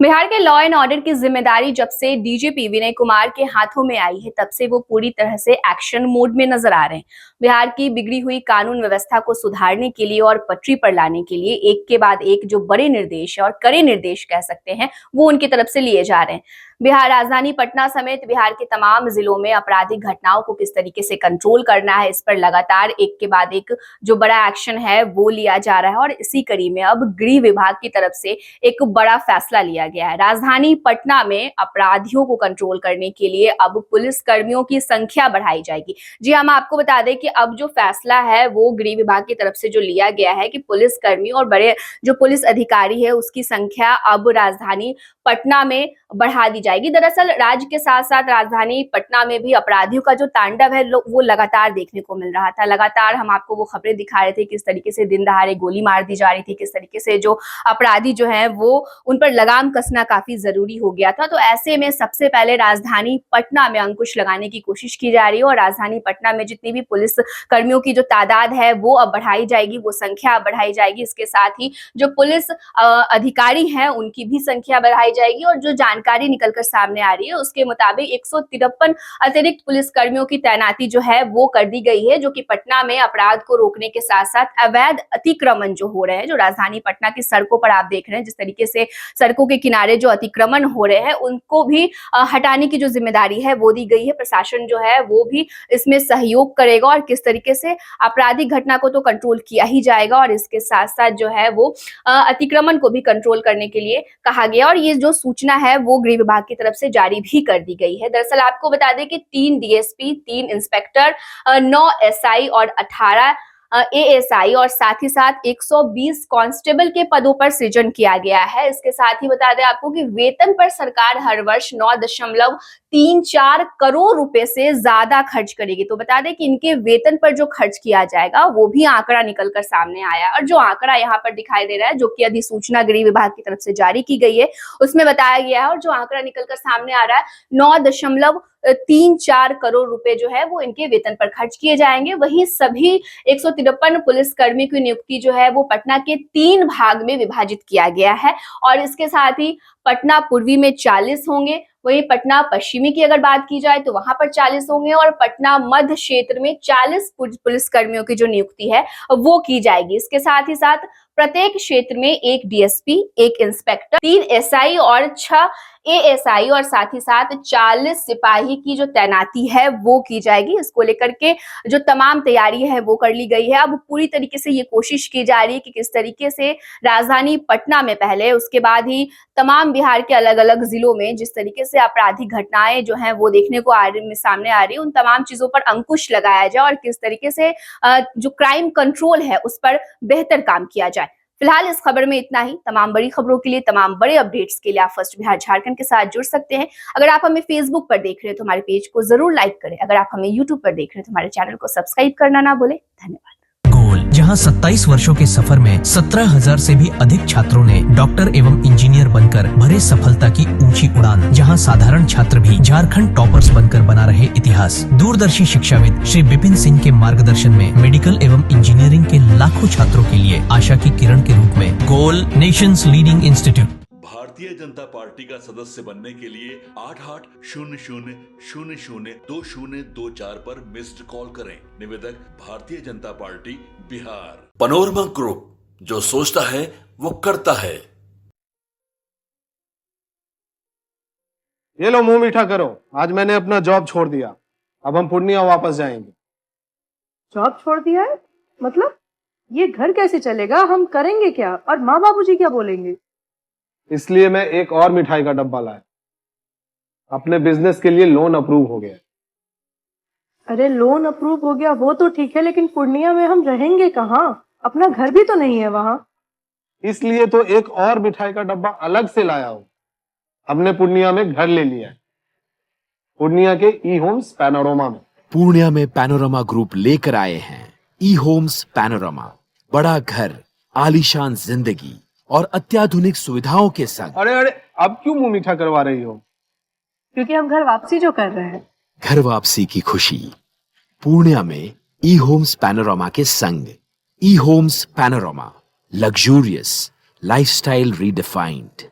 बिहार के law and order की जिम्मेदारी जब से डीजीपी विनय कुमार के हाथों में आई है तब से वो पूरी तरह से एक्शन मोड में नजर आ रहे हैं। बिहार की बिगड़ी हुई कानून व्यवस्था को सुधारने के लिए और पटरी पर लाने के लिए एक के बाद एक जो बड़े निर्देश और कड़े निर्देश कह सकते हैं वो उनकी तरफ से लिए जा रहे हैं। बिहार राजधानी पटना समेत बिहार के तमाम जिलों में आपराधिक घटनाओं को किस तरीके से कंट्रोल करना है, इस पर लगातार एक के बाद एक जो बड़ा एक्शन है वो लिया जा रहा है। और इसी कड़ी में अब गृह विभाग की तरफ से एक बड़ा फैसला लिया गया है। राजधानी पटना में अपराधियों को कंट्रोल करने के लिए अब पुलिस कर्मियों की संख्या बढ़ाई जाएगी। जी हम आपको बता दें कि अब जो फैसला है वो गृह विभाग की तरफ से जो लिया गया है कि पुलिस कर्मी और बड़े जो पुलिस अधिकारी है उसकी संख्या अब राजधानी पटना में बढ़ा दी जाएगी। दरअसल राज्य के साथ साथ राजधानी पटना में भी अपराधियों का जो तांडव है वो लगातार देखने को मिल रहा था। लगातार हम आपको वो खबरें दिखा रहे थे किस तरीके से दिन दहाड़े गोली मार दी जा रही थी, किस तरीके से जो अपराधी जो है वो उन पर लगाम कसना काफी जरूरी हो गया था। तो ऐसे में सबसे पहले राजधानी पटना में अंकुश लगाने की कोशिश की जा रही है और राजधानी पटना में जितनी भी पुलिस कर्मियों की जो तादाद है वो अब बढ़ाई जाएगी, वो संख्या बढ़ाई जाएगी। इसके साथ ही जो पुलिस अधिकारी हैं उनकी भी संख्या बढ़ाई जाएगी और जो जानकारी निकलकर सामने आ रही है उसके मुताबिक 153 अतिरिक्त पुलिस कर्मियों की तैनाती जो है वो कर दी गई है, जो कि पटना में अपराध को रोकने के साथ साथ अवैध अतिक्रमण जो हो रहे हैं, जो राजधानी पटना की सड़कों पर आप देख रहे हैं जिस तरीके से सड़कों के किनारे जो अतिक्रमण हो रहे हैं उनको भी हटाने की जो जिम्मेदारी है वो दी गई है। प्रशासन जो है वो भी इसमें सहयोग करेगा और किस तरीके से आपराधिक घटना को तो कंट्रोल किया ही जाएगा और इसके साथ साथ जो है वो अतिक्रमण को भी कंट्रोल करने के लिए कहा गया। और ये जो सूचना है वो गृह विभाग की तरफ से जारी भी कर दी गई है। दरअसल आपको बता दें कि 3 डीएसपी, 3 इंस्पेक्टर, 9 एसआई और 18 एएसआई और साथ ही साथ 120 कांस्टेबल के पदों पर सृजन किया गया है। इसके साथ ही बता दें आपको कि वेतन पर सरकार हर वर्ष 9.34 करोड़ रुपए से ज्यादा खर्च करेगी। तो बता दें कि इनके वेतन पर जो खर्च किया जाएगा वो भी आंकड़ा निकलकर सामने आया और जो आंकड़ा यहाँ पर दिखाई दे रहा है, जो कि अधिसूचना गृह विभाग की तरफ से जारी की गई है, उसमें बताया गया है और जो आंकड़ा निकलकर सामने आ रहा है 9.34 करोड़ रुपए जो है वो इनके वेतन पर खर्च किए जाएंगे। वहीं सभी 153 पुलिस कर्मी की नियुक्ति जो है वो पटना के 3 भाग में विभाजित किया गया है और इसके साथ ही पटना पूर्वी में 40 होंगे, वहीं पटना पश्चिमी की अगर बात की जाए तो वहां पर 40 होंगे और पटना मध्य क्षेत्र में 40 पुलिस कर्मियों की जो नियुक्ति है वो की जाएगी। इसके साथ ही साथ प्रत्येक क्षेत्र में 1 डीएसपी, 1 इंस्पेक्टर, 3 एसआई और 6 एएसआई और साथ ही साथ 40 सिपाही की जो तैनाती है वो की जाएगी। इसको लेकर के जो तमाम तैयारी है वो कर ली गई है। अब पूरी तरीके से ये कोशिश की जा रही है कि किस तरीके से राजधानी पटना में पहले, उसके बाद ही तमाम बिहार के अलग अलग जिलों में जिस तरीके से आपराधिक घटनाएं जो हैं वो देखने को सामने आ रही है, उन तमाम चीजों पर अंकुश लगाया जाए और किस तरीके से जो क्राइम कंट्रोल है उस पर बेहतर काम किया जाए। फिलहाल इस खबर में इतना ही। तमाम बड़ी खबरों के लिए, तमाम बड़े अपडेट्स के लिए आप फर्स्ट बिहार झारखंड के साथ जुड़ सकते हैं। अगर आप हमें फेसबुक पर देख रहे हैं तो हमारे पेज को जरूर लाइक करें। अगर आप हमें यूट्यूब पर देख रहे हैं तो हमारे चैनल को सब्सक्राइब करना ना भूलें। धन्यवाद। जहां 27 वर्षों के सफर में 17,000 से भी अधिक छात्रों ने डॉक्टर एवं इंजीनियर बनकर भरे सफलता की ऊंची उड़ान, जहां साधारण छात्र भी झारखंड टॉपर्स बनकर बना रहे इतिहास। दूरदर्शी शिक्षाविद श्री विपिन सिंह के मार्गदर्शन में मेडिकल एवं इंजीनियरिंग के लाखों छात्रों के लिए आशा की किरण के रूप में गोल Nations leading institute. Bharatiya Janata party का सदस्य बनने के लिए 8800002024 पर मिस्ड कॉल करें। निवेदक Bharatiya Janata party Bihar. Panorama group, जो सोचता है वो करता है। ये लो मुंह मीठा करो, आज मैंने अपना जॉब छोड़ दिया। अब हम पूर्णिया वापस जाएंगे। जॉब छोड़ दिया है? मतलब ये घर कैसे चलेगा? हम करेंगे क्या? और माँ बाबूजी क्या बोलेंगे? इसलिए मैं एक और मिठाई का डब्बा लाया। अपने बिजनेस के लिए लोन अप्रूव हो गया। अरे लोन अप्रूव हो गया वो तो ठीक है, लेकिन पूर्णिया में हम रहेंगे कहाँ? अपना घर भी तो नहीं है वहाँ। इसलिए तो एक और मिठाई का डब्बा अलग से लाया हूँ। हमने पूर्णिया में घर ले लिया है, पूर्णिया के ई होम्स पैनोरमा में। पूर्णिया में पैनोरमा ग्रुप लेकर आए हैं ई होम्स पैनोरमा। बड़ा घर, आलीशान जिंदगी और अत्याधुनिक सुविधाओं के संग। अरे अरे, अब क्यों मुंह मीठा करवा रही हो? क्योंकि हम घर वापसी जो कर रहे हैं। घर वापसी की खुशी पूर्णिया में ई होम्स पैनोरमा के संग। ई Homes Panorama, luxurious lifestyle redefined.